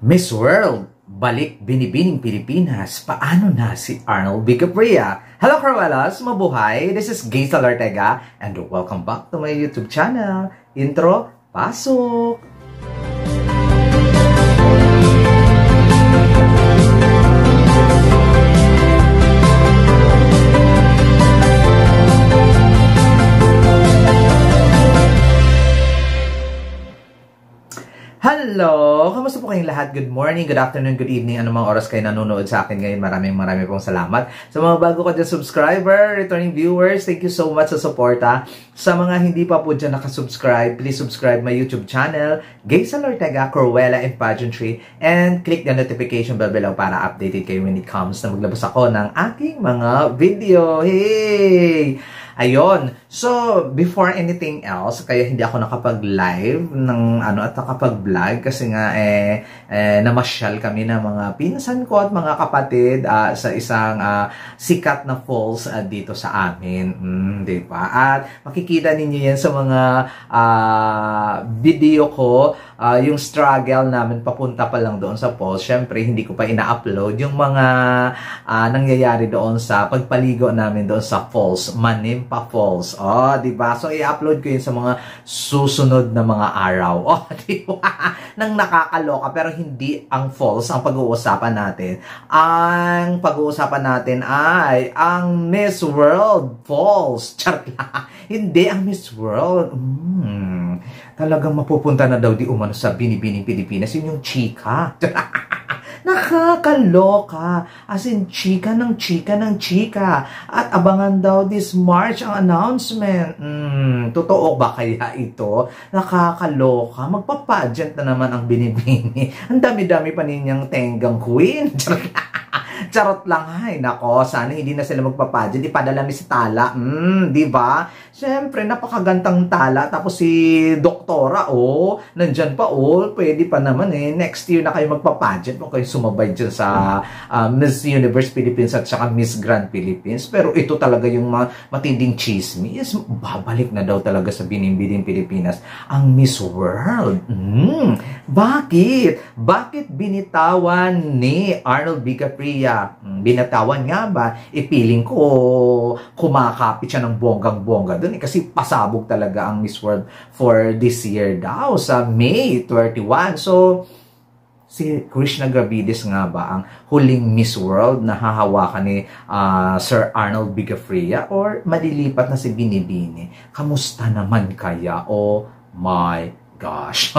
Miss World, balik Binibining Pilipinas. Paano na si Arnold Bigapria? Hello Cruellas, mabuhay! This is Gaysel Ortega and welcome back to my YouTube channel. Intro, pasok! Hello! Kamusta po kayong lahat? Good morning, good afternoon, good evening. Anumang oras kayo nanonood sa akin ngayon, maraming pong salamat. Sa mga bago ko dyan subscriber, returning viewers, thank you so much sa suporta. Sa mga hindi pa po dyan nakasubscribe, please subscribe my YouTube channel, Gaysel Ortega, Cruella and Pageantry, and click the notification bell below para updated kayo when it comes na maglabas ako ng aking mga video. Hey! Ayun. So, before anything else, kaya hindi ako nakapag-live ng at nakapag-vlog kasi nga namasyal kami ng mga pinsan ko at mga kapatid sa isang sikat na falls dito sa amin. Di ba? At makikita ninyo yan sa mga video ko, yung struggle namin papunta pa lang doon sa falls. Syempre, hindi ko pa ina-upload yung mga nangyayari doon sa pagpaligo namin doon sa falls, Manimpa Falls. Oh, di ba? So, i-upload ko yun sa mga susunod na mga araw. Oh, di ba? Nang nakakaloka, pero hindi ang falls ang pag-uusapan natin. Ang pag-uusapan natin ay ang Miss World Falls. Charot lang. Hindi ang Miss World. Talagang mapupunta na daw di umano sa Binibining Pilipinas. Yun yung chika. Nakakaloka. As in, chika ng chika ng chika. At abangan daw this March ang announcement. Totoo ba kaya ito? Nakakaloka. Magpa-pageant na naman ang Binibini. Ang dami-dami pa ninyang tenggang queen. Charot lang. Ay, nako, sana hindi na sila magpapadyan. Ipadala ni si Tala. Di ba? Siyempre, napakagantang Tala. Tapos si Doktora, nandyan pa, pwede pa naman Next year na kayo magpapadyan. Kung kayo sumabay dyan sa Miss Universe Philippines at saka Miss Grand Philippines. Pero ito talaga yung matinding chismis. Babalik na daw talaga sa Binibining Pilipinas ang Miss World. Bakit? Bakit binitawan ni Arnold Bigapria? Binatawan nga ba? Ipiling ko kumakapit siya ng bonggang-bongga doon kasi pasabog talaga ang Miss World for this year daw sa May 31. So, si Krishna Gravides nga ba ang huling Miss World na hahawakan ni Sir Arnold Bigapria or malilipat na si Binibini? Kamusta naman kaya? Oh my gosh.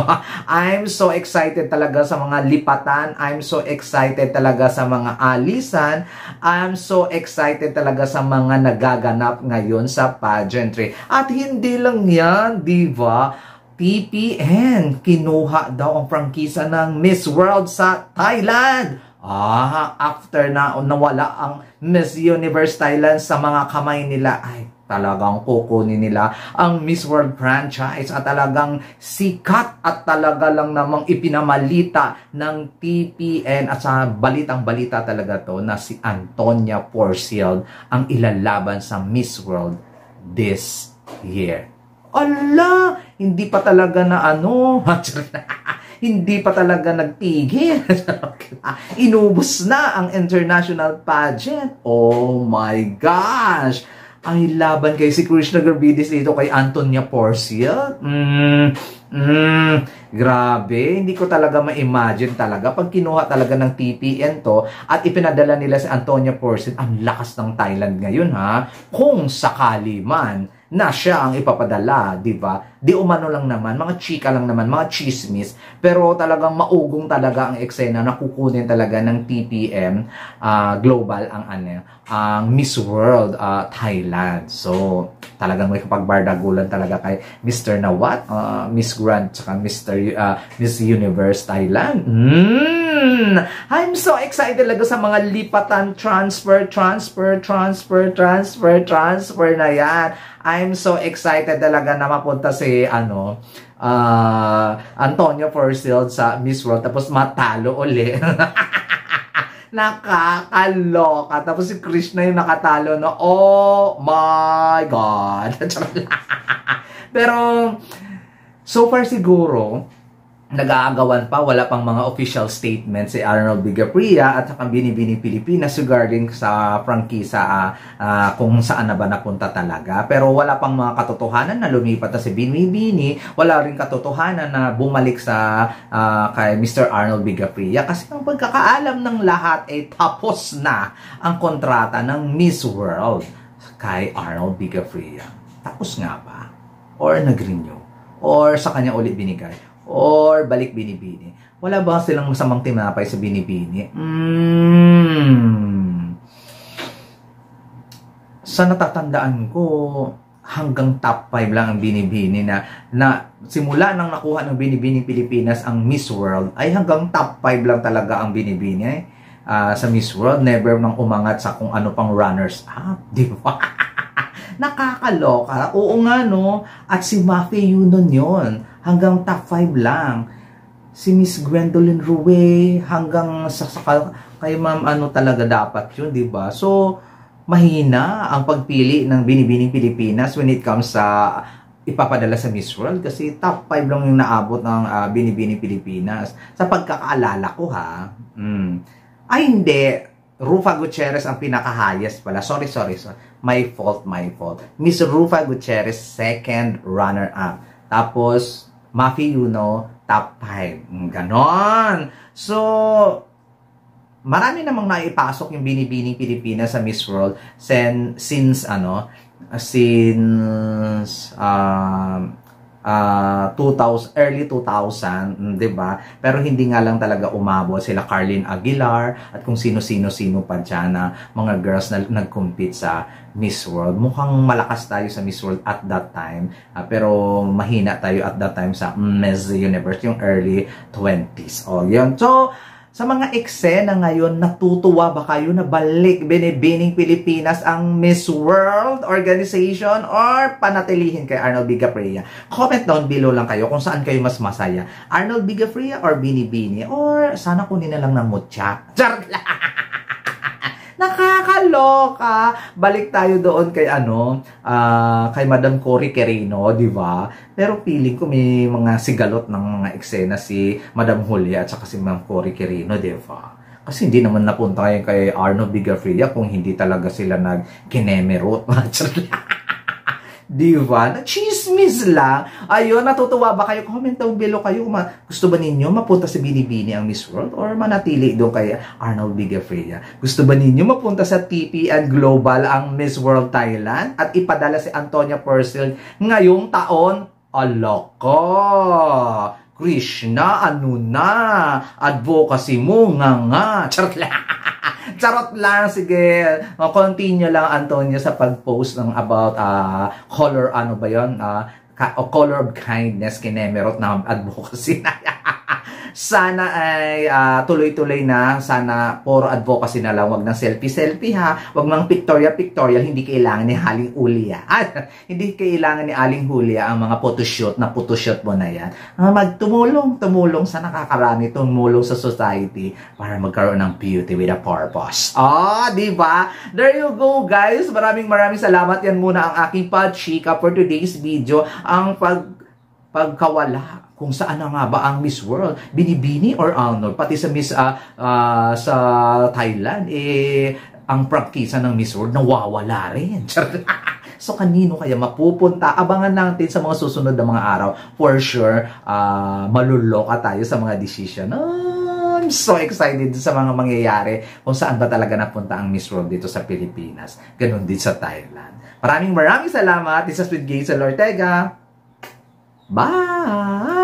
I'm so excited talaga sa mga lipatan. I'm so excited talaga sa mga alisan. I'm so excited talaga sa mga nagaganap ngayon sa pageantry. At hindi lang yan, di ba? TPN, kinuha daw ang prangkisa ng Miss World sa Thailand. After na nawala ang Miss Universe Thailand sa mga kamay nila, ay talagang kukunin nila ang Miss World franchise at talagang sikat at talaga lang namang ipinamalita ng TPN at sa balitang-balita talaga to na si Antonia Porciel ang ilalaban sa Miss World this year. Ala! Hindi pa talaga na hindi pa talaga nagtigil. Inubos na ang international pageant. Oh my gosh! Ay, laban kay si Krishna Gravides dito kay Antonia Porciel. Grabe, hindi ko talaga ma-imagine talaga pag kinuha talaga ng TPN to at ipinadala nila si Antonia Porciel. Ang lakas ng Thailand ngayon kung sakali man na siya ang ipapadala, di ba? Di umano lang naman, mga chika lang naman, mga chismis, pero talagang maugong talaga ang eksena na kukunin talaga ng TPM Global ang Miss World Thailand. So, talagang may kapagbardagulan talaga kay Mr. Nawat, Miss Grand, tsaka Miss Universe Thailand. I'm so excited talaga sa mga lipatan, transfer na yan. I'm so excited talaga na mapunta si Antonia Porciel sa Miss World tapos matalo uli. Nakakaloka. Tapos si Krishna yung nakatalo na, oh my God. Pero, so far siguro, nag-aagawan pa, wala pang mga official statement si Arnold Bigapria at saka Binibining Pilipinas regarding sa prangkisa kung saan na ba napunta talaga. Pero wala pang mga katotohanan na lumipat na si Binibini, wala rin katotohanan na bumalik sa kay Mr. Arnold Bigapria kasi ang pagkakaalam ng lahat ay tapos na ang kontrata ng Miss World kay Arnold Bigapria. Tapos nga ba? Or nag-renew? Or sa kanya ulit binigay? Or balik Binibini? Wala ba silang masamang tinapay sa Binibini? Sa natatandaan ko, hanggang top 5 lang ang Binibini na simula nang nakuha ng Binibining Pilipinas ang Miss World, ay hanggang top 5 lang talaga ang Binibini sa Miss World. Never nang umangat sa kung ano pang runners-up. Di ba? Nakakaloka. Oo nga, no? At si Maffei Yunon yun. Hanggang top 5 lang. Si Miss Gwendolyn Rue, hanggang sa kay ma'am ano talaga dapat yun, di ba? So, mahina ang pagpili ng Binibining Pilipinas when it comes sa ipapadala sa Miss World kasi top 5 lang yung naabot ng Binibining Pilipinas. Sa pagkakaalala ko, ha? Ay, hindi. Rufa Gutierrez ang pinaka-highest pala. Sorry. My fault. Miss Rufa Gutierrez, second runner-up. Tapos, Maffei Yuno, top 5. Ganon. So, marami namang naipasok yung Binibining Pilipinas sa Miss World since 2000, early 2000, 'di ba? Pero hindi nga lang talaga umabot sila Carlin Aguilar at kung sino-sino pa diyan na mga girls na nag-compete sa Miss World. Mukhang malakas tayo sa Miss World at that time, pero mahina tayo at that time sa Miss Universe, yung early 20s. Oh, yun. So, sa mga eksena ngayon, natutuwa ba kayo na balik Binibining Pilipinas ang Miss World organization or panatilihin kay Arnold Bigapria? Comment down below lang kayo kung saan kayo mas masaya. Arnold Bigapria or Binibini? Or sana kunin na lang ng mutya? Charot lang! Nakakaloka. Balik tayo doon kay kay Madam Cory Quirino, di ba? Pero feeling ko may mga sigalot ng mga eksena si Madam Julia at saka si Ma'am Cory Quirino, di ba? Kasi hindi naman napunta kayo kay Arnold Bigapria kung hindi talaga sila nag-kinemerot. Di ba? Na-chismis lang. Ayun, natutuwa ba kayo? Comment down below kayo. Gusto ba ninyo mapunta sa Binibini ang Miss World or manatili doon kay Arnold Bigapria? Gusto ba ninyo mapunta sa TPN Global ang Miss World Thailand at ipadala si Antonia Purcell ngayong taon? Aloko! Krishna, ano na? Advocacy mo, nga. Charot lang, sige. Continue lang, Antonio, sa pag-post ng about color, color of kindness, kinemerot na advocacy na. Sana ay tuloy-tuloy na. Sana puro advocacy na lang. Wag ng selfie-selfie, ha. Wag ng pictorial. Hindi kailangan ni Aling Julia. Hindi kailangan ni Aling Julia ang mga photoshoot na photoshoot mo na yan. Tumulong sa nakakarami, tumulong sa society para magkaroon ng beauty with a purpose. Di ba? There you go, guys. Maraming salamat. Yan muna ang aking pagchika for today's video. Ang pagkawala kung saan na nga ba ang Miss World, Binibini or Arnold, pati sa Miss sa Thailand, ang prangkisa ng Miss World nawawala rin. So kanino kaya mapupunta? Abangan natin sa mga susunod na mga araw. For sure, maluloka tayo sa mga decision. I'm so excited sa mga mangyayari kung saan ba talaga napunta ang Miss World dito sa Pilipinas. Ganun din sa Thailand. Maraming salamat. This is with Gazel Ortega. Bye!